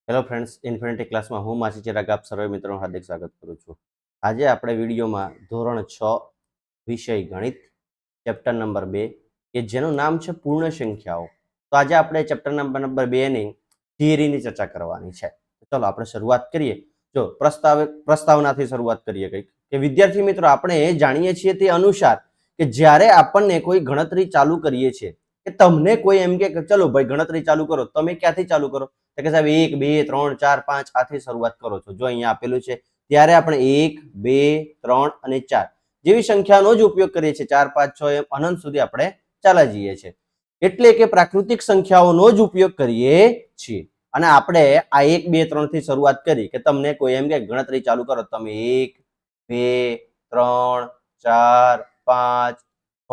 Hello friends, infinity ક્લાસમાં હું માસી ચિરાગ આપ સર્વે મિત્રોનું હાર્દિક સ્વાગત કરું છું. આજે આપણે વિડીયોમાં ધોરણ 6 વિષય ગણિત ચેપ્ટર નંબર 2 કે જેનું નામ છે પૂર્ણ સંખ્યાઓ. તો આજે આપણે ચેપ્ટર નંબર 2 ની થિયરીની ચર્ચા કરવાની છે. ચલો આપણે શરૂઆત કરીએ. જો પ્રસ્તાવનાથી શરૂઆત કરીએ કંઈક કે વિદ્યાર્થી મિત્રો, આપણે જાણીએ છીએ તે અનુસાર કે જ્યારે આપણને કોઈ ગણતરી ચાલુ કરીએ છીએ કે તમને કોઈ એમ કે ચલો ભાઈ ગણતરી ચાલુ કરો, તમે ક્યાંથી ચાલુ કરો? કે સાહેબ 1 2 3 4 5 આથી શરૂઆત કરો છો. જો અહીંયા આપેલું છે ત્યારે આપણે 1 2 3 અને 4 જેવી સંખ્યાનો જ ઉપયોગ કરીએ છીએ. 4 5 6 એમ અનંત સુધી આપણે ચાલ્યા જઈએ છીએ. એટલે કે પ્રાકૃતિક સંખ્યાઓનો જ ઉપયોગ કરીએ છીએ. અને આપણે આ 1 2 3 થી શરૂઆત કરી કે તમને કોઈ એમ કે ગણતરી ચાલુ કરો, તમે 1 2 3 4 5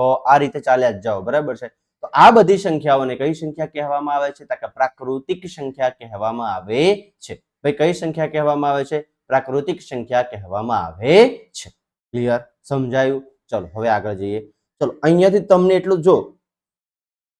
6 આ રીતે ચાલ્યા જ જાઓ. બરાબર છે. તો આ બધી સંખ્યાઓને કઈ સંખ્યા કહેવામાં આવે છે? તો પ્રાકૃતિક સંખ્યા કહેવામાં આવે છે. ભાઈ કઈ સંખ્યા કહેવામાં આવે છે? પ્રાકૃતિક સંખ્યા કહેવામાં આવે છે. ક્લિયર? સમજાયું? ચલો હવે આગળ જઈએ. ચલો અહીંયાથી તમને એટલું જો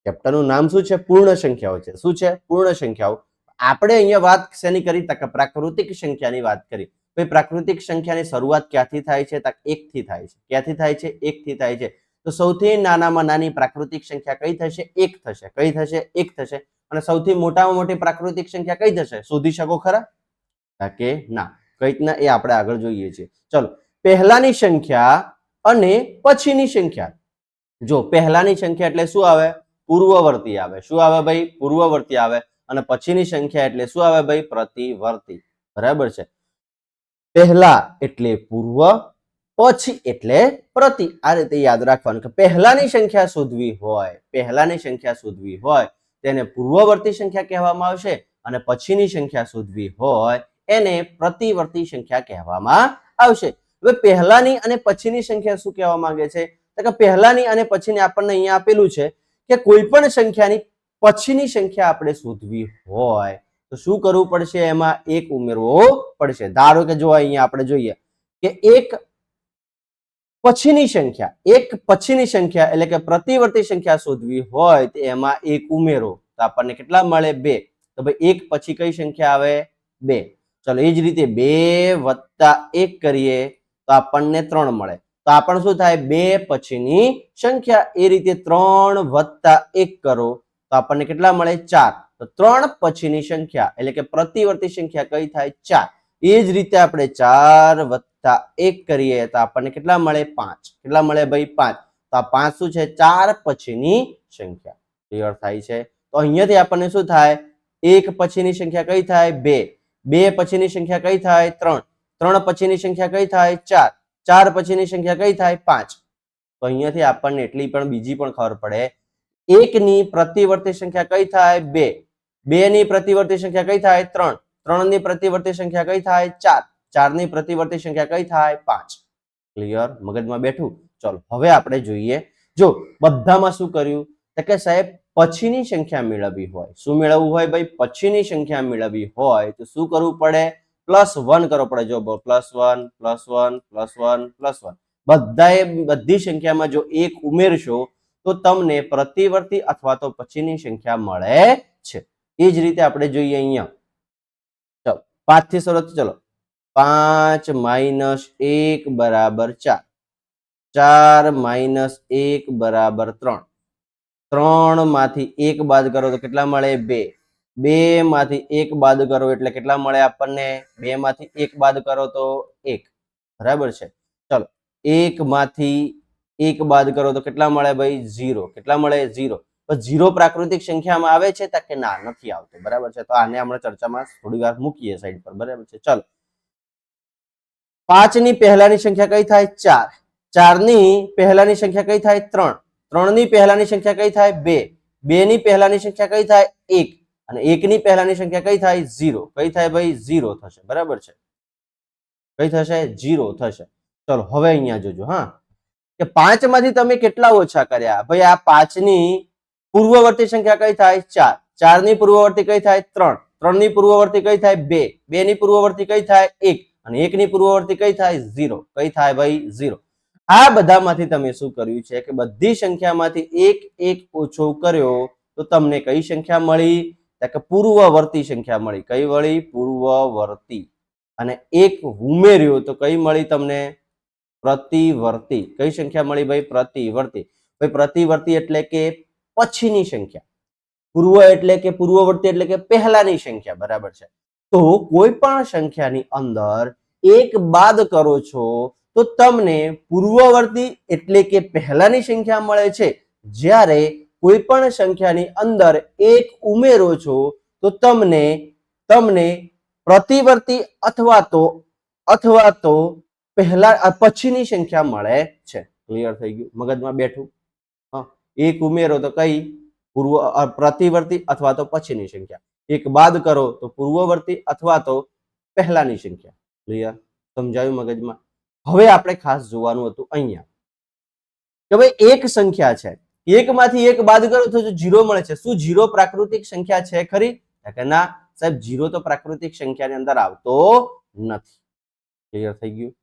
ચેપ્ટરનું નામ શું છે? પૂર્ણ સંખ્યાઓ છે. શું છે? પૂર્ણ સંખ્યાઓ. આપણે અહીંયા વાત શેની કરી? પ્રાકૃતિક સંખ્યાની વાત કરી. ભાઈ પ્રાકૃતિક સંખ્યાની શરૂઆત ક્યાંથી થાય છે? 1 થી થાય છે. ક્યાંથી થાય છે? 1 થી થાય છે. તો સૌથી નાનામાં નાની પ્રાકૃતિક સંખ્યા કઈ થશે? 1 થશે. કઈ થશે? 1 થશે. અને સૌથી મોટામાં મોટી પ્રાકૃતિક સંખ્યા કઈ થશે? શોધી શકો ખરા કે ના? કઈ રીતના એ આપણે આગળ જોઈએ છીએ. ચલો પહેલાની સંખ્યા અને પછીની સંખ્યા. જો પહેલાની સંખ્યા એટલે શું આવે? પૂર્વવર્તી આવે. શું આવે ભાઈ? પૂર્વવર્તી આવે. અને પછીની સંખ્યા એટલે શું આવે ભાઈ? પ્રતિવર્તી. બરાબર છે. પહેલા એટલે પૂર્વ, પછી એટલે પ્રતિ. આ રીતે યાદ રાખવાનું કે પહેલાની સંખ્યા શોધવી હોય તેને પૂર્વવર્તી સંખ્યા કહેવામાં આવશે અને પછીની સંખ્યા શોધવી હોય એને પ્રતિવર્તી સંખ્યા કહેવામાં આવશે. હવે પહેલાની અને પછીની સંખ્યા શું કહેવા માંગે છે? તો કે પહેલાની અને પછીની આપણને અહીંયા આપેલું છે કે કોઈ પણ સંખ્યાની પછીની સંખ્યા આપણે શોધવી હોય તો શું કરવું પડશે? એમાં 1 ઉમેરવો પડશે. ધારો કે જો અહીંયા આપણે જોઈએ કે એક પછીની સંખ્યા એટલે કે પ્રતિવર્તી સંખ્યા શોધવી હોય તો એમાં 1 ઉમેરો તો આપણને કેટલા મળે? 2. તો ભાઈ 1 પછી કઈ સંખ્યા આવે? 2. ચલો એ જ રીતે 2 + 1 કરીએ તો આપણને 3 મળે. તો આપણને શું થાય? 2 પછીની સંખ્યા. એ રીતે 3 + 1 કરો તો આપણને કેટલા મળે? 4. તો 3 પછીની સંખ્યા એટલે કે પ્રતિવર્તી સંખ્યા કઈ થાય? 4. એ જ રીતે આપણે 4 + 1 કરીએ તો આપણને કેટલા મળે? 5. કેટલા મળે ભાઈ? 5. તો આ 5 શું છે? 4 પછીની સંખ્યા. ક્લિયર થાય છે? તો અહીંયાથી આપણને શું થાય? 1 પછીની સંખ્યા કઈ થાય? 2. 2 પછીની સંખ્યા કઈ થાય? 3. 3 પછીની સંખ્યા કઈ થાય? 4. 4 પછીની સંખ્યા કઈ થાય? 5. તો અહીંયાથી આપણને એટલી પણ બીજી પણ ખબર પડે. 1 ની પ્રતિવર્તી સંખ્યા કઈ થાય? 2. 2 ની પ્રતિવર્તી સંખ્યા કઈ થાય? 3. 3 ની પ્રતિવર્તી સંખ્યા કઈ થાય? 4. 4 ની પ્રતિવર્તી સંખ્યા કઈ થાય? 5. ક્લિયર? મગજમાં બેઠું? ચલો હવે આપણે જોઈએ. જો બધામાં શું કર્યું તો કે સાહેબ પછીની સંખ્યા મેળવવી હોય. શું મેળવવું હોય ભાઈ? પછીની સંખ્યા મેળવવી હોય તો શું કરવું પડે? +1 કરવો પડે. જો +1 +1 +1 +1 બધી સંખ્યામાં જો 1 ઉમેરશો તો તમને પ્રતિવર્તી અથવા તો પછીની સંખ્યા મળે છે. એ જ રીતે આપણે જોઈએ અહીંયા. ચલો 5 થી શરૂઆત. ચલો 5 - 1 = 4. 4 - 1 = 3. 3 માંથી 1 બાદ કરો તો કેટલા મળે? 2. 2 માંથી 1 બાદ કરો એટલે કેટલા મળે આપણને? 2 માંથી 1 બાદ કરો તો 1. બરાબર છે. ચલો 1 માંથી 1 બાદ કરો તો કેટલા મળે ભાઈ? 0. કેટલા મળે? 0. તો 0 પ્રાકૃતિક સંખ્યામાં આવે છે કે ના? નથી આવતો. બરાબર છે. તો આને આપણે ચર્ચામાં થોડી વાર મૂકીએ સાઈડ પર. બરાબર છે. ચલો 5 ની પહેલાની સંખ્યા કઈ થાય? 4. 4 ની પહેલાની સંખ્યા કઈ થાય? 3. 3 ની પહેલાની સંખ્યા કઈ થાય? 2. 2 ની પહેલાની સંખ્યા કઈ થાય? 1. અને 1 ની પહેલાની સંખ્યા કઈ થાય? 0. કઈ થાય ભાઈ? 0 થશે. બરાબર છે. કઈ થશે? 0 થશે. ચલો હવે અહીંયા જોજો. હા, કે 5 માંથી તમે કેટલા ઓછા કર્યા? ભાઈ આ 5 ની પૂર્વવર્તી સંખ્યા કઈ થાય? 4. 4 ની પૂર્વવર્તી કઈ થાય? 3. 3 ની પૂર્વવર્તી કઈ થાય? 2. 2 ની પૂર્વવર્તી કઈ થાય? 1. અને 1 ની પૂર્વવર્તી કઈ થાય? 0. કઈ થાય ભાઈ? 0. આ બધામાંથી તમે શું કર્યું છે કે બધી સંખ્યામાંથી 1 1 ઓછો કર્યો તો તમને કઈ સંખ્યા મળી? કે પૂર્વવર્તી સંખ્યા મળી. કઈ મળી? પૂર્વવર્તી. અને એક ઉમેર્યો તો કઈ મળી તમને? પ્રતિવર્તી. કઈ સંખ્યા મળી ભાઈ? પ્રતિવર્તી. ભાઈ પ્રતિવર્તી એટલે કે પછીની સંખ્યા. પૂર્વ એટલે કે પૂર્વવર્તી એટલે કે પહેલાની સંખ્યા. બરાબર છે. તો કોઈ પણ સંખ્યાની અંદર એક બાદ કરો છો તો તમને પૂર્વવર્તી એટલે કે પહેલાની સંખ્યા મળે છે. જ્યારે કોઈ પણ સંખ્યાની અંદર એક ઉમેરો છો તો તમને પ્રતિવર્તી અથવા તો પહેલા પછીની સંખ્યા મળે છે. ક્લિયર થઈ ગયું? મગજમાં બેઠું? હા, એક ઉમેરો તો કઈ? પ્રતિવર્તી અથવા તો પછીની સંખ્યા. એક બાદ કરો તો પૂર્વવર્તી અથવા તો પહેલાની સંખ્યા. ક્લિયર? સમજાયું મગજમાં? હવે આપણે ખાસ જોવાનું હતું અહીંયા કે ભાઈ એક સંખ્યા છે, એકમાંથી એક બાદ કરો તો 0 મળે છે. શું 0 પ્રાકૃતિક સંખ્યા છે ખરી? કે ના સાહેબ, 0 તો પ્રાકૃતિક સંખ્યાની અંદર આવતો નથી. ક્લિયર થઈ ગયું?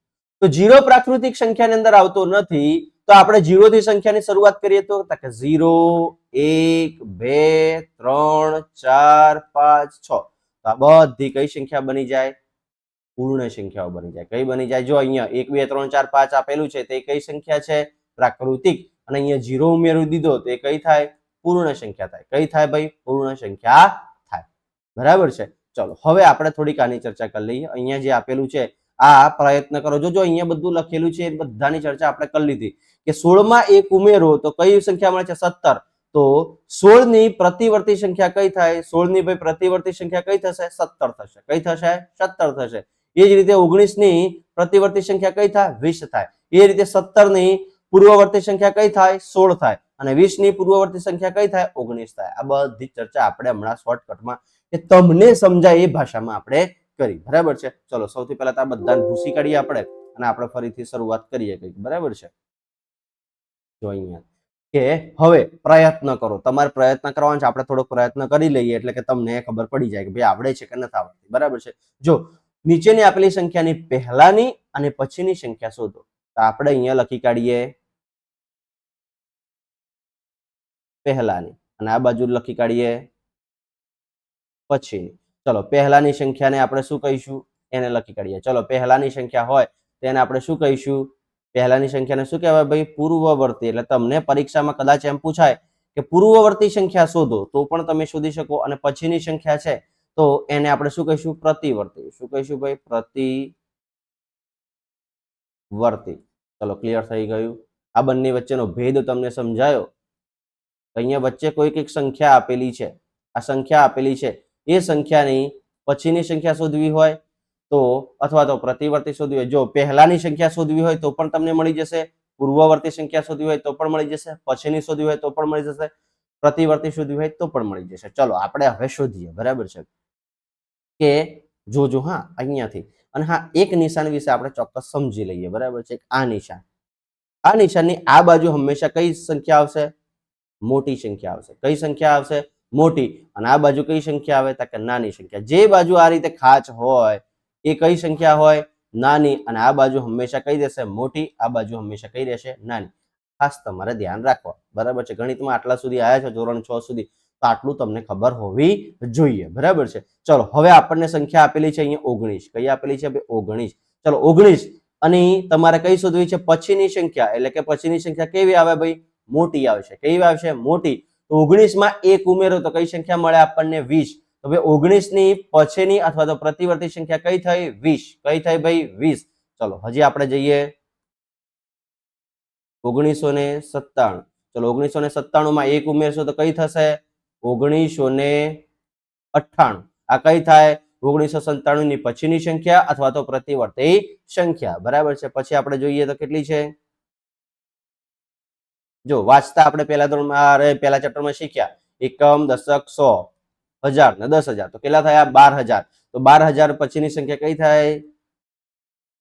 તો 0 પ્રાકૃતિક સંખ્યાની અંદર આવતો નથી તો આપણે 0 થી સંખ્યાની શરૂઆત કરીએ તો 0 1 2 3 4 5 6. આ બધી કઈ સંખ્યા બની જાય? પૂર્ણ સંખ્યાઓ બની જાય. કઈ બની જાય? જો અહીંયા 1 2 3 4 5 આપેલું છે તે કઈ સંખ્યા છે? પ્રાકૃતિક. અને અહીંયા 0 ઉમેરી દીધો તો એ કઈ થાય? પૂર્ણ સંખ્યા થાય. કઈ થાય ભાઈ? પૂર્ણ સંખ્યા થાય. બરાબર છે. ચલો હવે આપણે થોડીક આની ચર્ચા કરી લઈએ. અહીંયા જે આપેલું છે આ પ્રયત્ન કરો. જો અહીંયા બધું લખેલું છે એ બધાની ચર્ચા આપણે કરી લીધી કે 16 માં એક ઉમેરો તો કઈ સંખ્યા મળે છે? 17. તો 16 ની પ્રતિવર્તી સંખ્યા કઈ થાય? 16 ની ભાઈ પ્રતિવર્તી સંખ્યા કઈ થશે? 17 થશે. કઈ થશે? 17 થશે. એ જ રીતે 19 ની પ્રતિવર્તી સંખ્યા કઈ થાય? 20 થાય. એ રીતે 17 ની પૂર્વવર્તી સંખ્યા કઈ થાય? 16 થાય. અને 20 ની પૂર્વવર્તી સંખ્યા કઈ થાય? 19 થાય. આ બધી ચર્ચા આપણે હમણાં શોર્ટકટમાં કે તમને સમજાય એ ભાષામાં આપણે કરી. બરાબર છે. ચલો સૌથી પહેલા તો આ બધાને ભૂસી કાઢીએ આપણે અને આપણે ફરીથી શરૂઆત કરીએ કંઈક. બરાબર છે. જો અહીંયા કે હવે પ્રયત્ન કરો. તમારે પ્રયત્ન કરવાનો છે. આપણે થોડોક પ્રયત્ન કરી લઈએ એટલે કે તમને ખબર પડી જાય કે ભાઈ આવડે છે કે નથી આવડતી. બરાબર છે. જો નીચેની આપેલી સંખ્યાની પહેલાની અને પછીની સંખ્યા શોધો. તો આપણે અહીંયા લખી કાઢીએ પહેલાની અને આ બાજુ લખી કાઢીએ પછીની. ચલો પહેલાની સંખ્યાને આપણે શું કહીશું? એને લખી કાઢીએ. ચલો પહેલાની સંખ્યા હોય તેને આપણે શું કહીશું? પહેલાની સંખ્યાને શું કહેવાય ભાઈ? પૂર્વવર્તી. એટલે તમને પરીક્ષામાં કદાચ એમ પૂછાય કે પૂર્વવર્તી સંખ્યા શોધો તો પણ તમે શોધી શકો. અને પછીની સંખ્યા છે તો એને આપણે શું કહીશું? પ્રતિવર્તી. શું કહીશું ભાઈ? પ્રતિવર્તી. ચલો ક્લિયર થઈ ગયું? આ બંને વચ્ચેનો ભેદ તમને સમજાયો? અહીંયા વચ્ચે કોઈક એક સંખ્યા આપેલી છે. આ સંખ્યા આપેલી છે એ સંખ્યાની પછીની સંખ્યા શોધવી હોય તો અથવા તો પ્રતિવર્તી શોધવી હોય. જો પહેલાની સંખ્યા શોધવી હોય તો પણ તમને મળી જશે. પૂર્વવર્તી સંખ્યા શોધવી હોય તો પણ મળી જશે. પછીની શોધવી હોય તો પણ મળી જશે. પ્રતિવર્તી શોધવી હોય તો પણ મળી જશે. ચલો આપણે હવે શોધીએ. બરાબર છે કે જોજો હા અહીંયાથી. અને હા એક નિશાન વિશે આપણે ચોક્કસ સમજી લઈએ. બરાબર છે. આ નિશાન, આ નિશાનની આ બાજુ હંમેશા કઈ સંખ્યા આવશે? મોટી સંખ્યા આવશે. કઈ સંખ્યા આવશે? મોટી. અને આ બાજુ કઈ સંખ્યા આવે? કે નાની સંખ્યા. જે બાજુ આ રીતે ખાચ હોય એ કઈ સંખ્યા હોય? નાની. અને આ બાજુ હંમેશા કઈ રહેશે? મોટી. આ બાજુ હંમેશા કઈ રહેશે? નાની. ખાસ તમારે ધ્યાન રાખવા. બરાબર છે. ગણિતમાં આટલા સુધી આવ્યા છો ધોરણ 6 સુધી તો આટલું તમને ખબર હોવી જોઈએ. બરાબર છે. ચલો હવે આપણને સંખ્યા આપેલી છે અહીંયા 19. કઈ આપેલી છે? 19. ચલો 19 અને તમારે કઈ શોધવી છે? પછીની સંખ્યા. એટલે કે પછીની સંખ્યા કેવી આવે ભાઈ? મોટી આવશે. કેવી આવશે? મોટી. તો 19 માં એક ઉમેરો તો કઈ સંખ્યા મળે આપણને? 20. તો ભાઈ 19 ની પછીની અથવા તો પ્રતિવર્તી સંખ્યા કઈ થઈ? 20. કઈ થઈ ભાઈ? 20. ચલો હજી આપણે જઈએ 1997. ચલો 1997 માં એક ઉમેરશો તો કઈ થશે? 1998. આ કઈ થાય? 1997 ની પછીની સંખ્યા અથવા તો પ્રતિવર્તી સંખ્યા. બરાબર છે. પછી આપણે જોઈએ તો કેટલી છે? જો વાંચતા આપણે પહેલા ચેપ્ટરમાં શીખ્યા એકમ, દશક, 100, 1000 ને 10,000. તો કેટલા થયા? 12,000. તો 12,000 પછીની સંખ્યા કઈ થાય?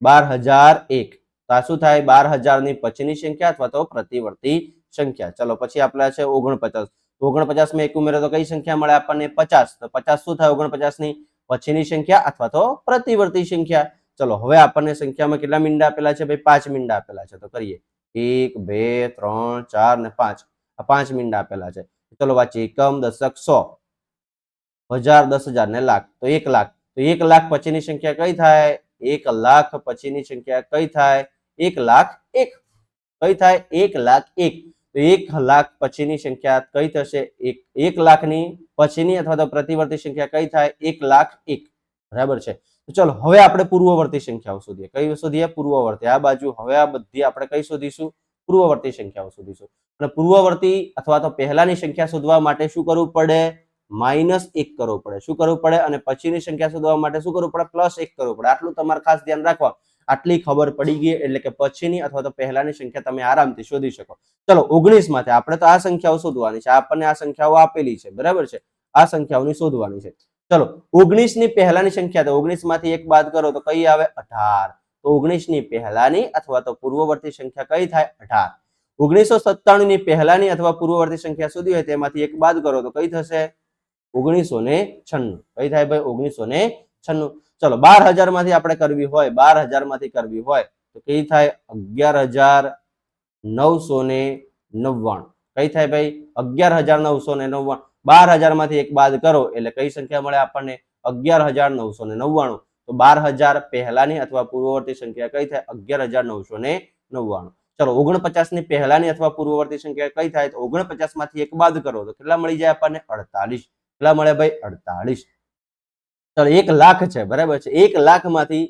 12,001. તો આ શું થાય? 12,000 ની પછીની સંખ્યા અથવા તો પ્રતિવર્તી સંખ્યા. ચલો પછી આપણા છે 49. 49 માં એક ઉમેરો તો કઈ સંખ્યા મળે આપણને? 50. તો 50 શું થાય? 49 ની પછીની સંખ્યા અથવા તો પ્રતિવર્તી સંખ્યા. ચલો હવે આપણને સંખ્યામાં કેટલા મીંડા આપેલા છે ભાઈ? 5 મીંડા આપેલા છે. તો કરીએ 1 2 3 4 ને 5. આ 5 મીંડા આપેલા છે. ચલો વાંચીએ એકમ, દશક, 100. 1000, 10,000 ને લાખ, તો 1 લાખ. તો 1 લાખ પછીની સંખ્યા કઈ થાય? 1 લાખ પછીની સંખ્યા કઈ થાય? 1 લાખ 1. કઈ થાય? 1 લાખ 1. તો 1 લાખ પછીની સંખ્યા કઈ થશે? 1 લાખની પછીની અથવા તો પ્રતિવર્તી સંખ્યા કઈ થાય? 1 લાખ 1. બરાબર છે. તો ચલો હવે આપણે પૂર્વવર્તી સંખ્યાઓ શોધીએ. કઈ શોધીએ? પૂર્વવર્તી. આ બાજુ હવે આ બધી આપણે કઈ શોધીશું? પૂર્વવર્તી સંખ્યાઓ શોધીશું. અને પૂર્વવર્તી અથવા તો પહેલાની સંખ્યા શોધવા માટે શું કરવું પડે? -1 કરવું પડે. શું કરવું પડે? અને પછીની સંખ્યા શોધવા માટે શું કરવું પડે? +1 કરવું પડે. આટલું તમારે ખાસ ધ્યાન રાખવા. આટલી ખબર પડી ગઈ એટલે કે પછીની અથવા તો પહેલાની સંખ્યા તમે આરામથી શોધી શકો. ચલો 19 માંથી આપણે તો આ સંખ્યાઓ શોધવાની છે. આપણને આ સંખ્યાઓ આપેલી છે, બરાબર છે. આ સંખ્યાઓની શોધવાની છે. ચલો 19 ની પહેલાની સંખ્યા, તો 19 માંથી 1 બાદ કરો તો કઈ આવે? 18. તો 19 ની પહેલાની અથવા તો પૂર્વવર્તી સંખ્યા કઈ થાય? 18. 1997 ની પહેલાની અથવા પૂર્વવર્તી સંખ્યા શોધી હોય તેમાંથી 1 બાદ કરો તો કઈ થશે? 1996. કઈ થાય ભાઈ? 1996. ચલો 12,000 માંથી આપણે કરવી હોય, 12,000 માંથી કરવી હોય તો કઈ થાય? 11,999. કઈ થાય ભાઈ? 11,999. 12,000 માંથી 1 બાદ કરો એટલે કઈ સંખ્યા મળે આપણને? 11,999. તો 12,000 પહેલાની અથવા પૂર્વવર્તી સંખ્યા કઈ થાય? 11,999. ચલો 49 ની પહેલાની અથવા પૂર્વવર્તી સંખ્યા કઈ થાય? તો 49 માંથી 1 બાદ કરો તો કેટલા મળી જાય આપણને? 48. કેટલા મળે ભાઈ? 48. ચલો 1 લાખ છે, બરાબર છે. 1 લાખમાંથી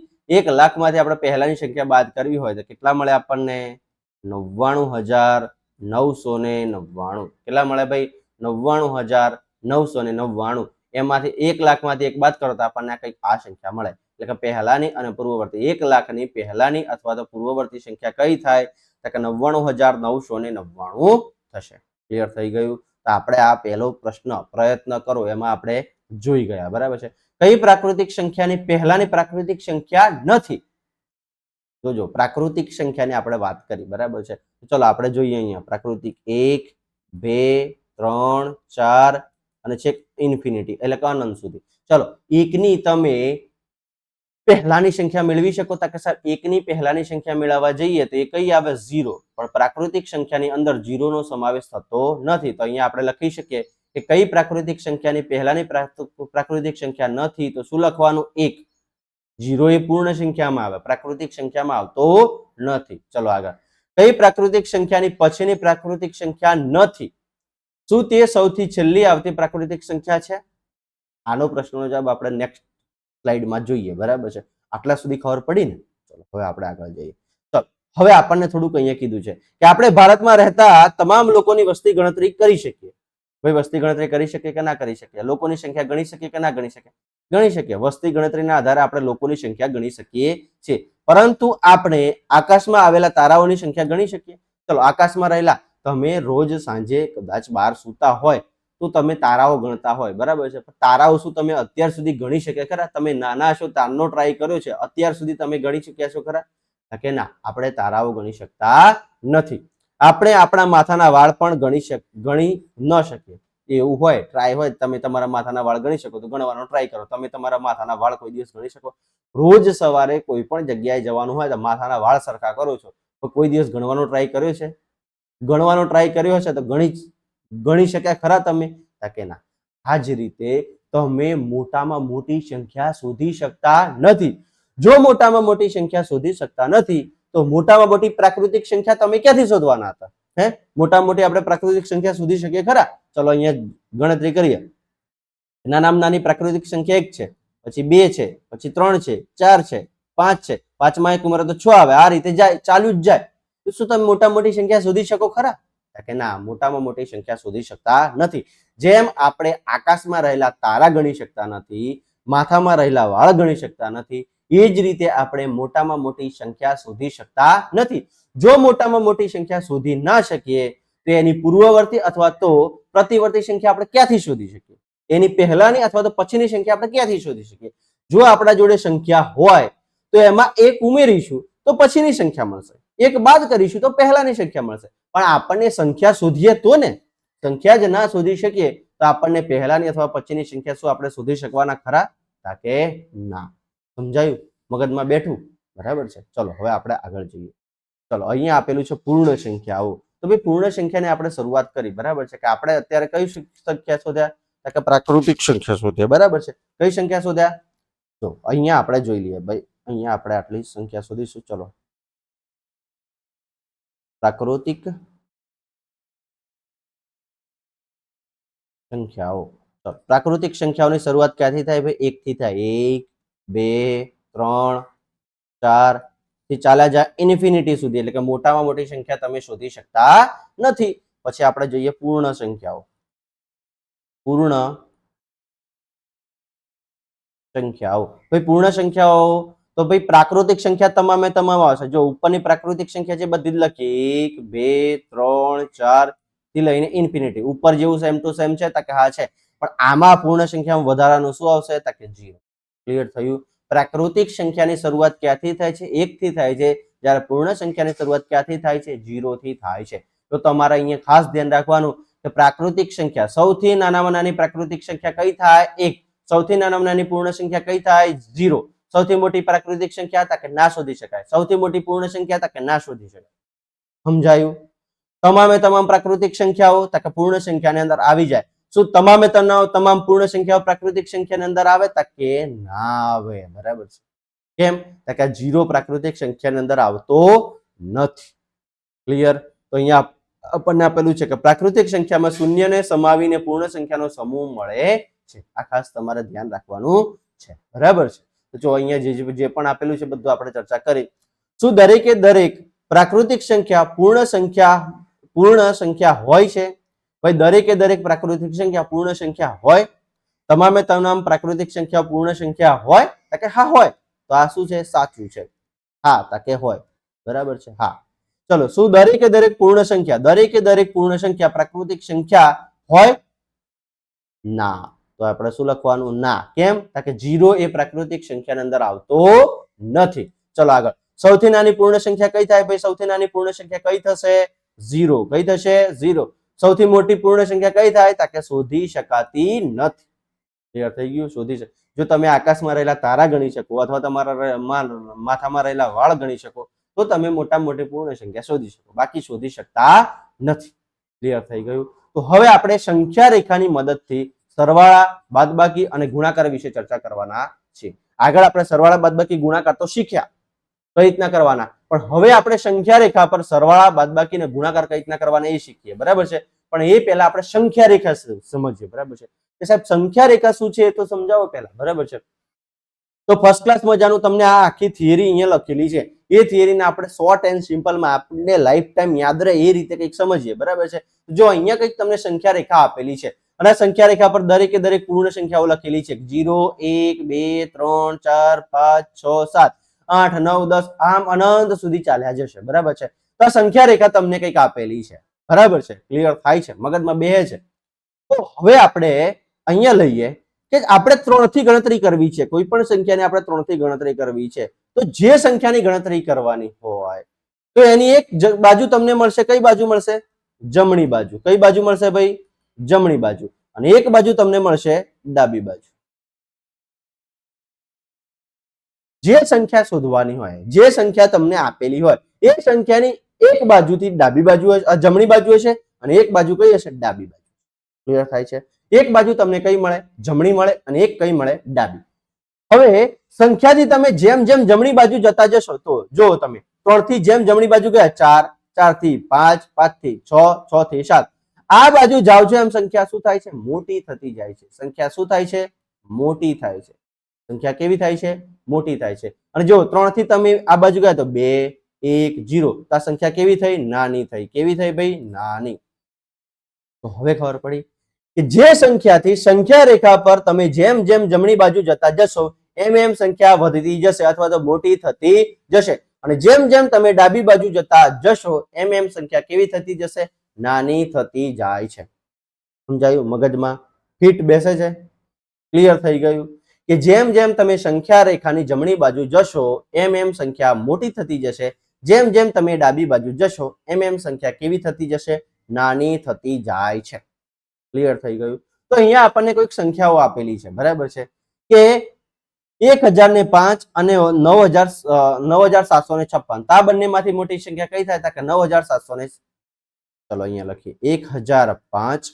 આપણે પહેલાની સંખ્યા બાદ કરવી હોય તો કેટલા મળે આપણને? 99,999. કેટલા મળે ભાઈ? 99,999. એમાંથી 1 લાખમાંથી 1 બાદ કરો તો આપણને કઈક આ સંખ્યા મળે. એટલે કે પહેલાની અને પૂર્વવર્તી 1 લાખની પહેલાની અથવા તો પૂર્વવર્તી સંખ્યા કઈ થાય? તો કે 99,999 થશે. ક્લિયર થઈ ગયું? તો આપણે આ પહેલો પ્રયત્ન કરો એમાં આપણે જોઈ ગયા, બરાબર છે. કઈ પ્રાકૃતિક સંખ્યાની પહેલાની પ્રાકૃતિક સંખ્યા નથી? જોજો, પ્રાકૃતિક સંખ્યાની આપણે વાત કરી, બરાબર છે. ચલો આપણે જોઈએ અહીંયા પ્રાકૃતિક 1, 2, 3, 4 અને છેક ઇન્ફિનિટી એટલે કે અનંત સુધી. ચલો 1 ની તમે પહેલાની સંખ્યા મેળવી શકો? તો કે સર 1 ની પહેલાની સંખ્યા મેળવવા જઈએ તો એ કઈ આવે? 0. પણ પ્રાકૃતિક સંખ્યાની અંદર 0 નો સમાવેશ થતો નથી. તો અહીંયા આપણે લખી શકીએ કે કઈ પ્રાકૃતિક સંખ્યાની પહેલાની પ્રાકૃતિક સંખ્યા નથી? તો શું લખવાનું? 1. 0 એ પૂર્ણ સંખ્યામાં આવે, પ્રાકૃતિક સંખ્યામાં આવતો નથી. ચલો આગળ. કઈ પ્રાકૃતિક સંખ્યાની પછીની પ્રાકૃતિક સંખ્યા નથી? શું તે સૌથી છેલ્લી આવતી પ્રાકૃતિક સંખ્યા છે? આનો પ્રશ્નનો જવાબ આપણે નેક્સ્ટ સ્લાઇડમાં જોઈએ, બરાબર છે. આટલા સુધી ખબર પડી ને? ચલો હવે આપણે આગળ જઈએ. તો હવે આપણને થોડુંક અહીંયા કીધું છે કે આપણે ભારતમાં રહેતા તમામ લોકોની વસ્તી ગણતરી કરી શકીએ. ભાઈ વસ્તી ગણતરી કરી શકીએ કે ના કરી શકીએ? લોકોની સંખ્યા ગણી શકીએ કે ના ગણી શકીએ? ગણી શકીએ. વસ્તી ગણતરીના આધારે આપણે લોકોની સંખ્યા ગણી શકીએ છીએ. પરંતુ આપણે આકાશમાં આવેલા તારાઓની સંખ્યા ગણી શકીએ? ચલો આકાશમાં રહેલા, તમે રોજ સાંજે કદાચ બહાર સૂતા હોય તો તમે તારાઓ ગણતા હોય, બરાબર છે. તારાઓ શું તમે અત્યાર સુધી ગણી શક્યા ખરા? તમે નાના છો તારનો ટ્રાય કર્યો છે, અત્યાર સુધી તમે ગણી શક્યા છો ખરા? કે ના, આપણે તારાઓ ગણી શકતા નથી. આપણે આપણા માથાના વાળ પણ ગણી ન શકીએ. એવું હોય, ટ્રાય હોય, તમે તમારા માથાના વાળ ગણી શકો તો ગણવાનો ટ્રાય કરો. તમે તમારા માથાના વાળ કોઈ દિવસ ગણી શકો? રોજ સવારે કોઈ પણ જગ્યાએ જવાનું હોય તો માથાના વાળ સરખા કરો છો, તો કોઈ દિવસ ગણવાનો ટ્રાય કર્યો છે? ગણવાનો ટ્રાય કર્યો હશે તો ગણી શક્યા ખરા તમે? કે ના. આ જ રીતે તમે મોટામાં મોટી સંખ્યા શોધી શકતા નથી. જો મોટામાં મોટી સંખ્યા શોધી શકતા નથી તો મોટામાં મોટી પ્રાકૃતિક સંખ્યા તમે ક્યાંથી શોધવાના હતા? મોટામાં મોટી આપણે પ્રાકૃતિક સંખ્યા શોધી શકીએ ખરા? ચલો અહીંયા ગણતરી કરીએ. નાનામાં નાની પ્રાકૃતિક સંખ્યા 1 છે, પછી 2 છે, પછી 3 છે, 4 છે, 5 છે, 5માં 1 ઉમેરો તો 6 આવે. આ રીતે જાય, ચાલુ જ જાય. તો શું તમે મોટા મોટી સંખ્યા શોધી શકો ખરા? કે ના, મોટામાં મોટી સંખ્યા શોધી શકતા નથી. જેમ આપણે આકાશમાં રહેલા તારા ગણી શકતા નથી, માથામાં રહેલા વાળ ગણી શકતા નથી, એ જ રીતે આપણે મોટામાં મોટી સંખ્યા શોધી શકતા નથી. જો મોટામાં મોટી સંખ્યા શોધી ના શકીએ તો એની પૂર્વવર્તી અથવા તો પ્રતિવર્તી સંખ્યા આપણે ક્યાંથી શોધી શકીએ? એની પહેલાની અથવા તો પછીની સંખ્યા આપણે ક્યાંથી શોધી શકીએ? જો આપણા જોડે સંખ્યા હોય તો એમાં 1 ઉમેરીશું તો પછીની સંખ્યા મળશે, 1 બાદ કરીશું તો પહેલાની સંખ્યા મળશે. પણ આપણને સંખ્યા શોધીએ તો ને, સંખ્યા જ ના શોધી શકીએ તો આપણને પહેલાની અથવા પછીની સંખ્યા શું આપણે શોધી શકવાના ખરા? કે ના. સમજાયું? મગજમાં બેઠું? બરાબર છે. ચલો હવે આપણે આગળ જઈએ. ચલો અહીંયા આપેલું છે પૂર્ણ સંખ્યાઓ. તો ભાઈ પૂર્ણ સંખ્યાને આપણે શરૂઆત કરી, બરાબર છે. કે આપણે અત્યારે કઈ સંખ્યા શોધ્યા? કે પ્રાકૃતિક સંખ્યા શોધ્યા. બરાબર છે. કઈ સંખ્યા શોધ્યા? તો અહીંયા આપણે જોઈ લઈએ ભાઈ, અહીંયા આપણે આટલી સંખ્યા શોધીશું. ચલો, પ્રાકૃતિક સંખ્યાઓ. પ્રાકૃતિક સંખ્યાઓની શરૂઆત ક્યાંથી થાય ભાઈ? 1 થી થાય. 1 2 3 4 થી ચાલ્યા જાય ઇન્ફિનિટી સુધી, એટલે કે મોટામાં મોટી સંખ્યા તમે શોધી શકતા નથી. પછી આપણે જોઈએ પૂર્ણ સંખ્યાઓ. પૂર્ણ સંખ્યાઓ ભાઈ, પૂર્ણ સંખ્યાઓ તો ભાઈ પ્રાકૃતિક સંખ્યા તમામે તમામ આવશે. જો ઉપરની પ્રાકૃતિક સંખ્યા છે બધી જ લખી 1 2 3 4 થી લઈને ઇન્ફિનિટી. ઉપર જેવું સેમ ટુ સેમ છે કે હા છે, પણ આમાં પૂર્ણ સંખ્યામાં વધારાનું શું આવશે કે 0. ક્લિયર થયું? પ્રાકૃતિક સંખ્યાની શરૂઆત ક્યાંથી થાય છે? 1 થી થાય છે, જ્યારે પૂર્ણ સંખ્યાની શરૂઆત ક્યાંથી થાય છે? 0 થી થાય છે. તો તમારે અહીંયા ખાસ ધ્યાન રાખવાનું કે પ્રાકૃતિક સંખ્યા સૌથી નાનામાં નાની પ્રાકૃતિક સંખ્યા કઈ થાય? 1. સૌથી નાનામાં નાની પૂર્ણ સંખ્યા કઈ થાય? 0. સૌથી મોટી પ્રાકૃતિક સંખ્યા કે ના શોધી શકાય. સૌથી મોટી પૂર્ણ સંખ્યા કે ના શોધી શકાય. સમજાયું? તમામે તમામ પ્રાકૃતિક સંખ્યાઓ કે પૂર્ણ સંખ્યાની અંદર આવી જાય. શું તમામે તમામ પૂર્ણ સંખ્યાઓ પ્રાકૃતિક સંખ્યાની અંદર આવે? કે ના આવે. બરાબર છે. કેમ? કે 0 પ્રાકૃતિક સંખ્યાની અંદર આવતો નથી. ક્લિયર? તો અહીંયા આપણને આપેલું છે કે પ્રાકૃતિક સંખ્યામાં શૂન્યને સમાવીને પૂર્ણ સંખ્યાનો સમૂહ મળે છે. આ ખાસ તમારે ધ્યાન રાખવાનું છે. બરાબર છે. તો જો અહીંયા જે પણ આપેલું છે બધું આપણે ચર્ચા કરી. શું દરેકે દરેક પ્રાકૃતિક સંખ્યા પૂર્ણ સંખ્યા હોય છે? ભાઈ દરેકે દરેક પ્રાકૃતિક સંખ્યા પૂર્ણ સંખ્યા હોય? તમામે તમામ પ્રાકૃતિક સંખ્યા પૂર્ણ સંખ્યા હોય? કે હા હોય. તો આ શું છે? સાચું છે. હા કે હોય. બરાબર છે. હા. ચલો, શું દરેકે દરેક પૂર્ણ સંખ્યા પ્રાકૃતિક સંખ્યા હોય? ના. તો આપણે શું લખવાનું? ના. કેમ? કે 0 એ પ્રાકૃતિક સંખ્યાની અંદર આવતો નથી. ચલો આગળ. સૌથી નાની પૂર્ણ સંખ્યા કઈ થાય ભાઈ? સૌથી નાની પૂર્ણ સંખ્યા કઈ થશે? 0. કઈ થશે? 0. સૌથી મોટી પૂર્ણ સંખ્યા કઈ થાય? કે શોધી શકાતી નથી. ક્લિયર થઈ ગયું? શોધી શકે. જો તમે આકાશમાં રહેલા તારા ગણી શકો અથવા તમારા માથામાં રહેલા વાળ ગણી શકો તો તમે મોટામાં મોટી પૂર્ણ સંખ્યા શોધી શકો, બાકી શોધી શકતા નથી. ક્લિયર થઈ ગયું? તો હવે આપણે સંખ્યા રેખાની મદદથી સરવાળા, બાદબાકી અને ગુણાકાર વિશે ચર્ચા કરવાના છે. આગળ આપણે સરવાળા, બાદબાકી, ગુણાકાર તો શીખ્યા કઈ રીતના કરવાના, પણ હવે આપણે સંખ્યા રેખા પર સરવાળા, બાદબાકી અને ગુણાકાર કઈ રીતના કરવાના એ શીખીએ. બરાબર છે. પણ એ પહેલા આપણે સંખ્યા રેખા સમજીએ. બરાબર છે. કે સાહેબ સંખ્યા રેખા શું છે એ તો સમજાવો પહેલા. બરાબર છે. તો ફર્સ્ટ ક્લાસ મજાનું તમને આ આખી થિયરી અહીંયા લખેલી છે. એ થિયરીને આપણે શોર્ટ એન્ડ સિમ્પલમાં આપણે લાઈફ ટાઈમ યાદ રહે એ રીતે કંઈક સમજીએ. બરાબર છે. જો અહીંયા કંઈક તમને સંખ્યા રેખા આપેલી છે અને સંખ્યા રેખા પર દરેકે દરેક પૂર્ણ સંખ્યાઓ લખેલી છે. 0 1 2 3 4 5 6 7 8 9 10 આમ અનંત સુધી ચાલ્યા જશે. બરાબર છે. તો આ સંખ્યા રેખા તમને કંઈક આપેલી છે. બરાબર છે. ક્લિયર થાય છે? મગજમાં બેહે છે? તો હવે આપણે અહીંયા લઈએ કે આપણે 3 થી ગણતરી કરવી છે. કોઈ પણ સંખ્યાની આપણે 3 થી ગણતરી કરવી છે. તો જે સંખ્યાની ગણતરી કરવાની હોય તો એની એક બાજુ તમને મળશે. કઈ બાજુ મળશે? જમણી બાજુ. કઈ બાજુ મળશે ભાઈ? જમણી બાજુ. અને એક બાજુ તમને મળશે ડાબી બાજુ. જે સંખ્યા શોધવાની હોય, જે સંખ્યા તમને આપેલી હોય એ સંખ્યાની એક બાજુથી ડાબી બાજુ જમણી બાજુ હશે અને એક બાજુ કઈ હશે? ડાબી બાજુ. ક્લિયર થાય છે? એક બાજુ તમને કઈ મળે? જમણી મળે અને એક કઈ મળે? ડાબી. હવે સંખ્યાથી તમે જેમ જેમ જમણી બાજુ જતા જશો તો જો તમે 3 થી જેમ જમણી બાજુ ગયા 4, 4 થી 5, 5 થી 6, 6 થી 7 આ બાજુ જાવ છો એમ સંખ્યા શું થાય છે? મોટી થતી જાય છે. સંખ્યા શું થાય છે? મોટી થાય છે. સંખ્યા કેવી થાય છે? મોટી થાય છે. અને જો 3 થી તમે આ બાજુ ગયા તો 2 1 0 તો આ સંખ્યા કેવી થઈ? નાની થઈ. કેવી થઈ ભાઈ? નાની. તો હવે ખબર પડી કે જે સંખ્યાથી સંખ્યા રેખા પર તમે જેમ જેમ જમણી બાજુ જતા જશો એમ એમ સંખ્યા વધતી જશે અથવા તો મોટી થતી જશે. અને જેમ જેમ તમે ડાબી બાજુ જતા જશો એમ એમ સંખ્યા કેવી થતી જશે? નાની થતી જાય છે. સમજાયું? મગજમાં ફિટ બેસે છે? ક્લિયર થઈ ગયું? કે જેમ જેમ તમે સંખ્યા રેખાની જમણી બાજુ જશો એમ એમ સંખ્યા મોટી થતી જશે. જેમ જેમ તમે ડાબી બાજુ જશો એમ એમ સંખ્યા કેવી થતી જશે? નાની થતી જાય છે. ક્લિયર થઈ ગયું? તો અહીંયા આપણને કોઈક સંખ્યાઓ આપેલી છે. બરાબર છે. કે 1005 અને 9756 આ બંનેમાંથી મોટી સંખ્યા કઈ થાય? કે 9700. ચલો અહીંયા લખીએ 1005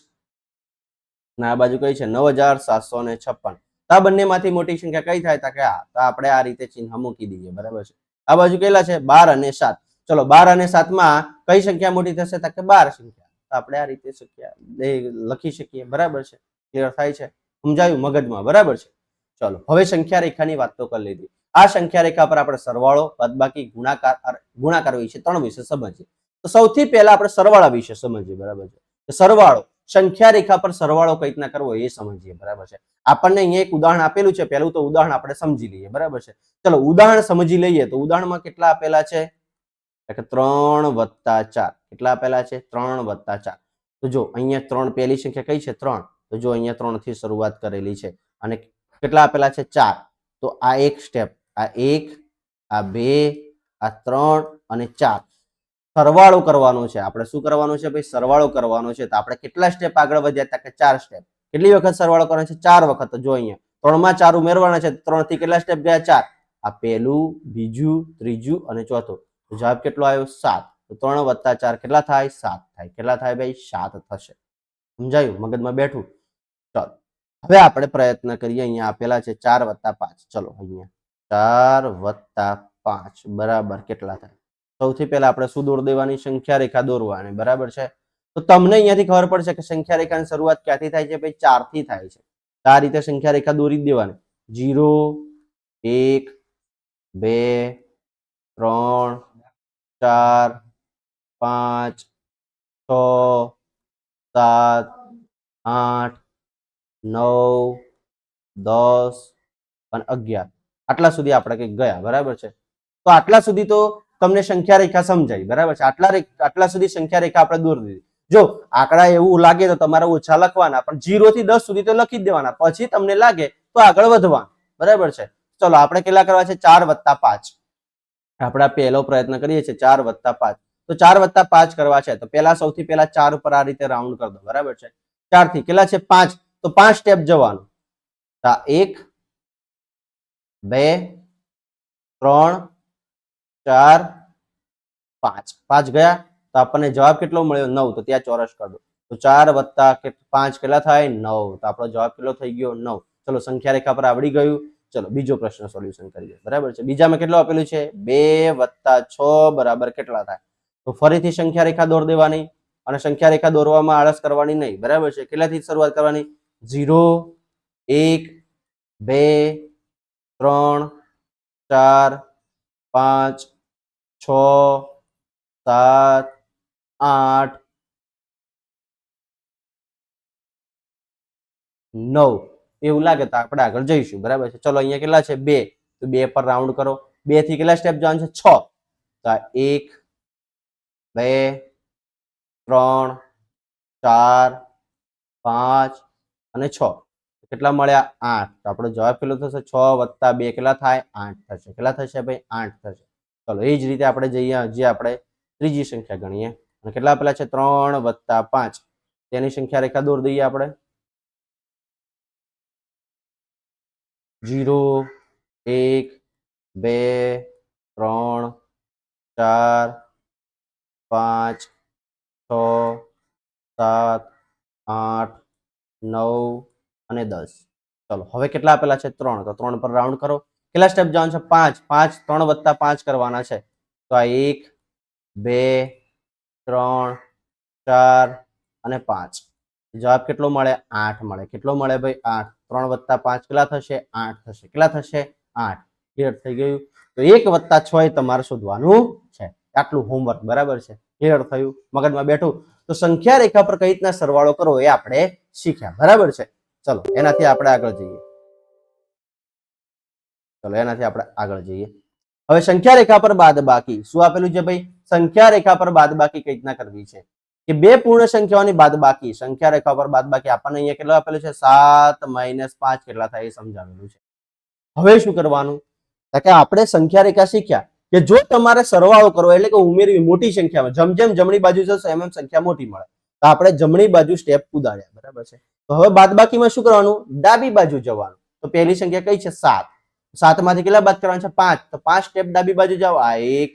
અને આ બાજુ કઈ છે 9756. તો આ બંનેમાંથી મોટી સંખ્યા કઈ થાય? કે આ. તો આપણે આ રીતે ચિહ્ન મૂકી દઈએ. બરાબર છે. આ બાજુ કેટલા છે? 12 અને 7. ચલો 12 અને 7 માં કઈ સંખ્યા મોટી થશે? કે 12 સંખ્યા. તો આપણે આ રીતે લખી શકીએ. બરાબર છે. ક્લિયર થાય છે? સમજાયું મગજમાં? બરાબર છે. ચલો હવે સંખ્યા રેખાની વાત તો કરી લીધી. આ સંખ્યા રેખા પર આપણે સરવાળો, બાદબાકી, ગુણાકાર વિશે 3 વિશે સમજીએ. તો સૌથી પહેલા આપણે સરવાળા વિશે સમજીએ. બરાબર છે. સરવાળો, સંખ્યા રેખા પર સરવાળો કઈ રીતના કરવો એ સમજીએ. બરાબર છે. આપણને અહીંયા એક ઉદાહરણ આપેલું છે. પહેલું તો ઉદાહરણ આપણે સમજી લઈએ. બરાબર છે. ચલો ઉદાહરણ સમજી લઈએ. તો ઉદાહરણમાં કેટલા આપેલા છે? 3 + 4. કેટલા આપેલા છે? 3 + 4. તો જો અહીંયા 3 પહેલી સંખ્યા કઈ છે? 3. તો જો અહીંયા 3 થી શરૂઆત કરેલી છે. અને કેટલા આપેલા છે? 4. તો આ એક સ્ટેપ, આ 1, આ 2, આ 3 અને 4 સરવાળો કરવાનો છે. આપણે શું કરવાનું છે ભાઈ? સરવાળો કરવાનો છે. તો આપણે કેટલા સ્ટેપ આગળ વધ્યા? કે 4 સ્ટેપ. કેટલી વખત સરવાળો કરવાનો છે? 4 વખત. તો જો અહીંયા 3 માં 4 ઉમેરવાના છે. 3 થી કેટલા સ્ટેપ ગયા? 4. આ પહેલું, બીજું, ત્રીજું અને ચોથું. તો જવાબ કેટલો આવ્યો? 7. તો 3 + 4 કેટલા થાય? 7 થાય. કેટલા થાય ભાઈ? 7 થશે. સમજાયું? મગજમાં બેઠું? ચાલો હવે આપણે પ્રયત્ન કરીએ. અહીંયા આપેલા છે 4 + 5. ચલો અહીંયા 4 + 5 બરાબર કેટલા થાય? સૌથી પહેલા આપણે શું દોરી દેવાની? સંખ્યા રેખા દોરવાની. બરાબર છે. તો તમને અહીંયાથી ખબર પડશે કે સંખ્યા રેખાની શરૂઆત ક્યાંથી થાય છે? ભાઈ 4 થી થાય છે. આ રીતે સંખ્યા રેખા દોરી દેવાની. 0, 1, 2, 3, 4, 5, 6, 7, 8, 9, 10 અને 11. આટલા સુધી આપણે કઈક ગયા. બરાબર છે. તો આટલા સુધી તો તમને સંખ્યા રેખા સમજાય. બરાબર છે. આટલા સુધી સંખ્યા રેખા આપણે દોરી દીધી. જો આંકડા એવું લાગે તો તમારે ઓછા લખવાના, પણ 0 થી 10 સુધી તો લખી જ દેવાના. પછી તમને લાગે તો આગળ વધવાનું. બરાબર છે. ચલો આપણે કેટલા કરવા છે? 4 + 5. આપણે પહેલો પ્રયત્ન કરીએ છીએ 4 + 5. તો 4 + 5 કરવા છે. તો પહેલા સૌથી પહેલા 4 ઉપર આ રીતે રાઉન્ડ કરી દો. બરાબર છે. 4 થી કેટલા છે? 5. તો 5 સ્ટેપ જવાનું. 1, 2, 3, 4, 5. 5 ગયા. તો આપણને જવાબ કેટલો મળ્યો? 9. તો ત્યાં ચોરસ કરી દો. તો 4 + 5 કેટલા થાય? 9. તો આપણો જવાબ કેટલો થઈ ગયો? 9. ચલો સંખ્યા રેખા પર આવડી ગયું. ચલો બીજો પ્રશ્ન સોલ્યુશન કરીએ. બરાબર છે. બીજામાં કેટલું આપેલું છે? 2 + 6 બરાબર કેટલા થાય? તો ફરીથી સંખ્યા રેખા દોરી દેવાની. અને સંખ્યા રેખા દોરવામાં આળસ કરવાની નહીં. બરાબર છે. કેટલાથી શરૂઆત કરવાની? 0, 1, 2, 3, 4, 5, 6, 7, 8, 9. એવું લાગે તો આપણે આગળ જઈશું. બરાબર છે. ચલો અહીંયા કેટલા છે? 2. તો 2 પર રાઉન્ડ કરો. 2 થી કેટલા સ્ટેપ જવાનું છે? 6. તો 1, 2, 3, 4, 5 અને 6. કેટલા મળ્યા? 8. તો આપણો જવાબ કેટલો થશે? 6 + 2 કેટલા થાય? 8 થશે. કેટલા થશે ભાઈ? 8 થશે. ચલો એ જ રીતે આપણે જઈએ હજી આપણે ત્રીજી સંખ્યા ગણીએ. અને કેટલા આપેલા છે? 3 + 5. તેની સંખ્યા રેખા દોરી દઈએ આપણે. 0, 1, 2, 3, 4, 5, 6, 7, 8, 9 અને 10. ચલો હવે કેટલા આપેલા છે? 3. તો 3 પર રાઉન્ડ કરો. કેટલા સ્ટેપ જવાનું છે? 5. 5 3 + 5 કરવાના છે. તો આ 1, 2, 3, 4 અને 5. જવાબ કેટલો મળે? 8 મળે. કેટલો મળે ભાઈ? 8. 3 + 5 કેટલા થશે? 8 થશે. કેટલા થશે? 8. ક્લિયર થઈ ગયું? તો 1 + 6 એ તમારે શોધવાનું છે. આટલું હોમવર્ક. બરાબર છે. ક્લિયર થયું? મગજમાં બેઠું? તો સંખ્યા રેખા પર કઈ રીતના સરવાળો કરવો એ આપણે શીખ્યા. બરાબર છે. ચલો એનાથી આપણે આગળ જઈએ. હવે સંખ્યા રેખા પર બાદબાકી. શું આપેલું છે ભાઈ? સંખ્યા રેખા પર બાદબાકી કઈ રીતના કરવી છે? કે બે પૂર્ણ સંખ્યાઓની બાદબાકી. સંખ્યા રેખા પર બાદબાકી આપણને અહીંયા કેટલું આપેલું છે? 7 - 5 કેટલા થાય એ સમજાવેલું છે. હવે શું કરવાનું? કે આપણે સંખ્યા રેખા શીખ્યા કે જો તમારે સરવાળો કરવો એટલે કે ઉમેરવી મોટી સંખ્યામાં, જેમ જેમ જમણી બાજુ જશો એમ એમ સંખ્યા મોટી મળે. તો આપણે જમણી બાજુ સ્ટેપ કુદાડ્યા. બરાબર છે. તો હવે બાદબાકીમાં શું કરવાનું? ડાબી બાજુ જવાનું. તો પહેલી સંખ્યા કઈ છે? 7. 7 માંથી કેટલા બાદ કરવાના છે? 5. તો 5 સ્ટેપ ડાબી બાજુ જાઓ. આ 1,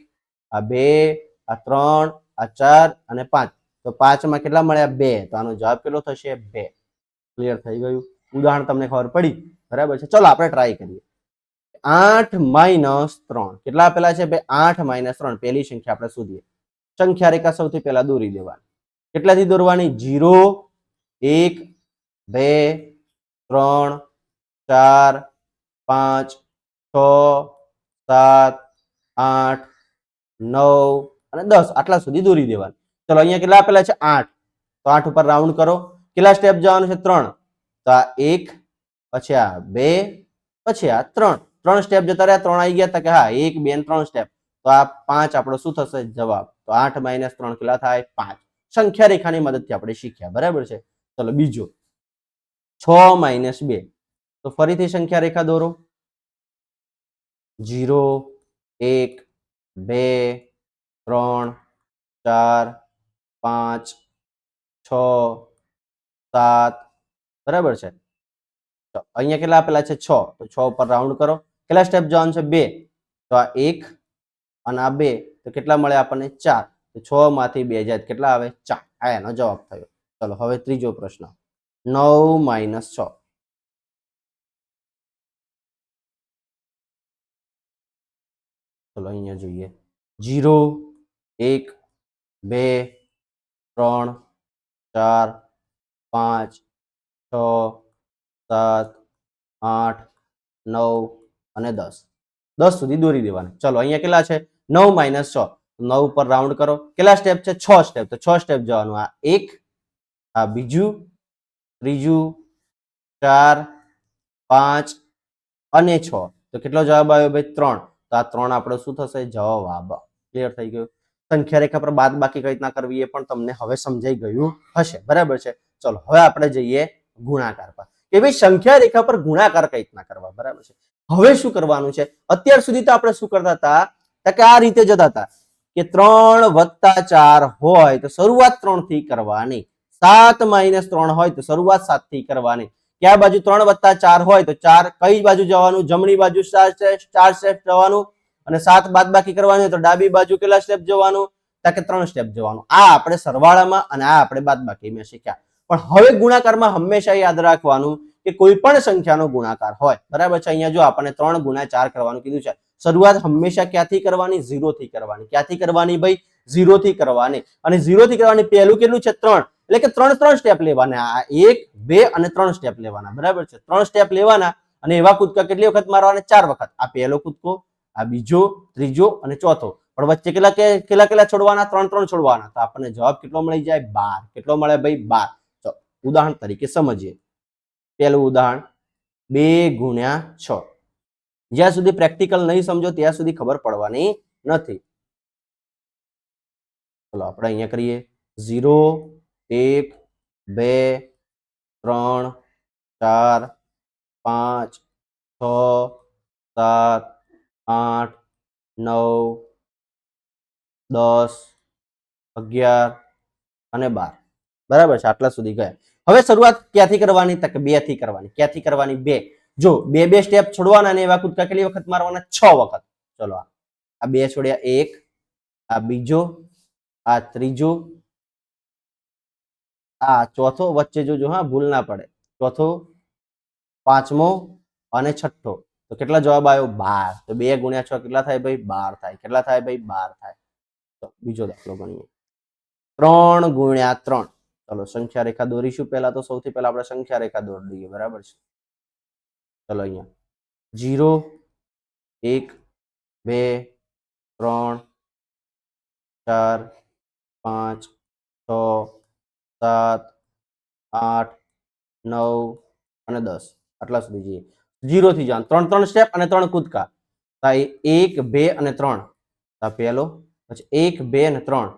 આ 2, આ 3, આ 4 અને 5. તો 5 માં કેટલા મળ્યા? 2. તો આનો જવાબ કેટલો થશે? 2. ક્લિયર થઈ ગયું? ઉદાહરણ તમને ખબર પડી? બરાબર છે. ચલો આપણે ટ્રાય કરીએ. 8 - 3 કેટલા આપેલા છે ભાઈ? 8 - 3 પહેલી સંખ્યા આપણે શોધીએ. સંખ્યા રેખા સૌથી પહેલા દોરી દેવાની. કેટલાથી દોરવાની? 0 1 2 3 4 5 6 7 8 9 અને 10 આટલા સુધી દોરી દેવાનું. ચલો અહીંયા કેટલા આપેલા છે? 8. તો 8 ઉપર રાઉન્ડ કરો. કેટલા સ્ટેપ જવાનું છે? 3. તો આ 1 પછી આ 2 પછી આ 3. 3 સ્ટેપ જતા રહ્યા. 3 આવી ગયા. કે હા 1 2 3 સ્ટેપ. તો આ 5 આપણો શું થશે? જવાબ. તો 8 - 3 કેટલા થાય? 5. સંખ્યા રેખાની મદદથી આપણે શીખ્યા. બરાબર છે. ચલો બીજો 6 - 2 તો ફરીથી સંખ્યા રેખા દોરો. 0 1 2 3 4 5 6 7 બરાબર છે. તો અહીંયા કેટલા આપેલા છે? 6. તો 6 ઉપર રાઉન્ડ કરો. કેટલા સ્ટેપ જવાનું છે? 2. તો આ 1 અને આ 2 તો કેટલા મળે આપણને? 4. તો 6 માંથી 2 જાય કેટલા આવે? 4. આ એનો જવાબ થયો. ચલો હવે ત્રીજો પ્રશ્ન 9 - 6 ચલો અહીંયા જોઈએ. 0 1 2 3 4 5 6 7 8 9 અને 10. 10 સુધી દોરી દેવાના. ચલો અહીંયા કેટલા છે? 9 - 6. 9 ઉપર રાઉન્ડ કરો. કેટલા સ્ટેપ છે? 6 સ્ટેપ. તો 6 સ્ટેપ જવાનું. આ 1 આ બીજું ત્રીજું 4 5 અને 6. તો કેટલો જવાબ આવ્યો ભાઈ? 3. તો આ 3 આપણો શું થશે? જવાબ. ક્લિયર થઈ ગયું? સંખ્યા રેખા પર બાદ બાકી કઈ રીતના કરવી એ પણ તમને હવે સમજાઈ ગયું હશે. બરાબર છે. ચલો હવે આપણે જઈએ ગુણાકાર પર. કે ભાઈ સંખ્યા રેખા પર ગુણાકાર કઈ રીતના કરવા. બરાબર છે. હવે શું કરવાનું છે? અત્યાર સુધી તો આપણે શું કરતા હતા? કે આ રીતે જતા હતા કે 3 + 4 હોય તો શરૂઆત 3 થી કરવાની. 7 - 3 હોય તો શરૂઆત 7 થી કરવાની. કે આ બાજુ 3 + 4 હોય તો 4 કઈ બાજુ જવાનું? જમણી બાજુ 4 સ્ટેપ જવાનું. અને 7 બાદ બાકી કરવાની હોય તો ડાબી બાજુ કેટલા સ્ટેપ જવાનું? કે 3 સ્ટેપ જવાનું. આ આપણે સરવાળામાં અને આ આપણે બાદબાકીમાં શીખ્યા. પણ હવે ગુણાકારમાં હંમેશા યાદ રાખવાનું કે કોઈ પણ સંખ્યાનો ગુણાકાર હોય. બરાબર છે. અહીંયા જો આપણને 3 × 4 કરવાનું કીધું છે. શરૂઆત હંમેશા ક્યાંથી કરવાની? 0 થી કરવાની. ક્યાંથી કરવાની ભાઈ? 0 થી કરવાની. અને 0 થી કરવાની. પહેલું કેટલું છે? 3. એટલે કે 3 સ્ટેપ લેવાના. આ 1 2 અને 3 સ્ટેપ લેવાના. બરાબર છે. 3 સ્ટેપ લેવાના અને એવા કૂદકા કેટલી વખત મારવાના? 4 વખત. આ પહેલો કૂદકો, આ બીજો, ત્રીજો અને ચોથો. પણ વચ્ચે કેટલા છોડવાના? 3 છોડવાના. તો આપણને જવાબ કેટલો મળી જાય? 12. કેટલો મળે ભાઈ? 12. તો ઉદાહરણ તરીકે સમજીએ. પહેલું ઉદાહરણ 2 × 6. જ્યાં સુધી પ્રેક્ટિકલ નહીં સમજો ત્યાં સુધી ખબર પડવાની નથી. ચલો આપણે અહીંયા કરીએ. 0 1 2 3 4 5 6 7 8 9 10 11 અને 12. બરાબર છે. આટલા સુધી ગયા. હવે શરૂઆત ક્યાંથી કરવાની? તો કે 2 થી કરવાની. ક્યાંથી કરવાની? 2. જો 2 સ્ટેપ છોડવાના અને એવા કૂદકા કેટલી વખત મારવાના? 6 વખત. ચલો આ 2 છોડ્યા 1, આ બીજો, આ ત્રીજો, આ ચોથો, વચ્ચે જોજો હા ભૂલ ના પડે. ચોથો, પાંચમો અને છઠ્ઠો. તો કેટલા જવાબ આવ્યો? 12. તો 2 × 6 કેટલા થાય ભાઈ? 12 થાય. કેટલા થાય ભાઈ? 12 થાય. તો બીજો દાખલો ગણીએ. 3 × 3. ચલો સંખ્યા રેખા દોરીશું. પહેલા તો સૌથી પહેલા આપણે સંખ્યા રેખા દોરી દઈએ. બરાબર છે. ચલો અહીંયા 0 1 2 3 4 5 6 7 8 9 અને 10 આટલા સુધી જઈએ. 0 થી જવાનું. 3 સ્ટેપ અને 3 કૂદકા. 1 2 અને 3. આ પહેલો, પછી 1 2 અને 3.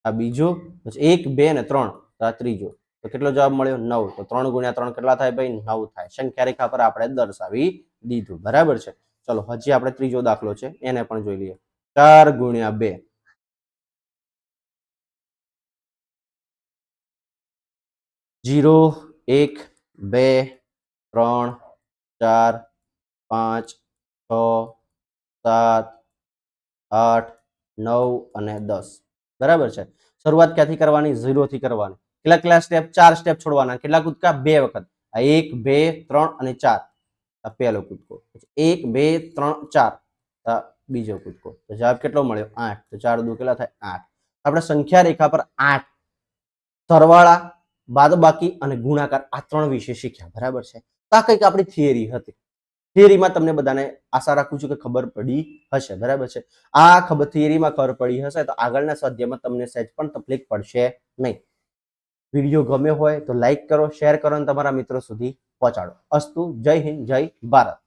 આ બીજો, પછી 1 2 અને 3. આ ત્રીજો. તો કેટલો જવાબ મળ્યો? 9. તો 3 × 3 કેટલા થાય ભાઈ? 9 થાય. સંખ્યા રેખા પર આપણે દર્શાવી દીધું. બરાબર છે. ચલો હજી આપણે ત્રીજો દાખલો છે એને પણ જોઈ લઈએ. 4 × 2. 0 1 2 3 4 5 6 7 8 9 અને 10. બરાબર છે. શરૂઆત ક્યાંથી કરવાની? 0 થી કરવાની. કેટલા સ્ટેપ? 4 સ્ટેપ છોડવાના. કેટલા કૂદકા? 2 વખત. આ 1 2 3 અને 4 આ પહેલો કૂદકો, 1 2 3 4 આ બીજો કૂદકો. તો જવાબ કેટલો મળ્યો? 8. તો 4 દુ કેટલા થાય? 8. આપણે સંખ્યા રેખા પર 8 સરવાળા, બાદબાકી અને ગુણાકાર આ 3 વિશે શીખ્યા. બરાબર છે. તો આ કંઈક આપણી થિયરી હતી. થિયરીમાં તમને બધાને આશા રાખું છું કે ખબર પડી હશે. બરાબર છે. આ થિયરીમાં ખબર પડી હશે તો આગળના સ્વાધ્યાયમાં તમને સહેજ પણ તકલીફ પડશે નહીં. વિડીયો ગમ્યો હોય તો લાઈક કરો, શેર કરો અને તમારા મિત્રો સુધી પહોંચાડો. અસ્તુ. જય હિન્દ, જય ભારત.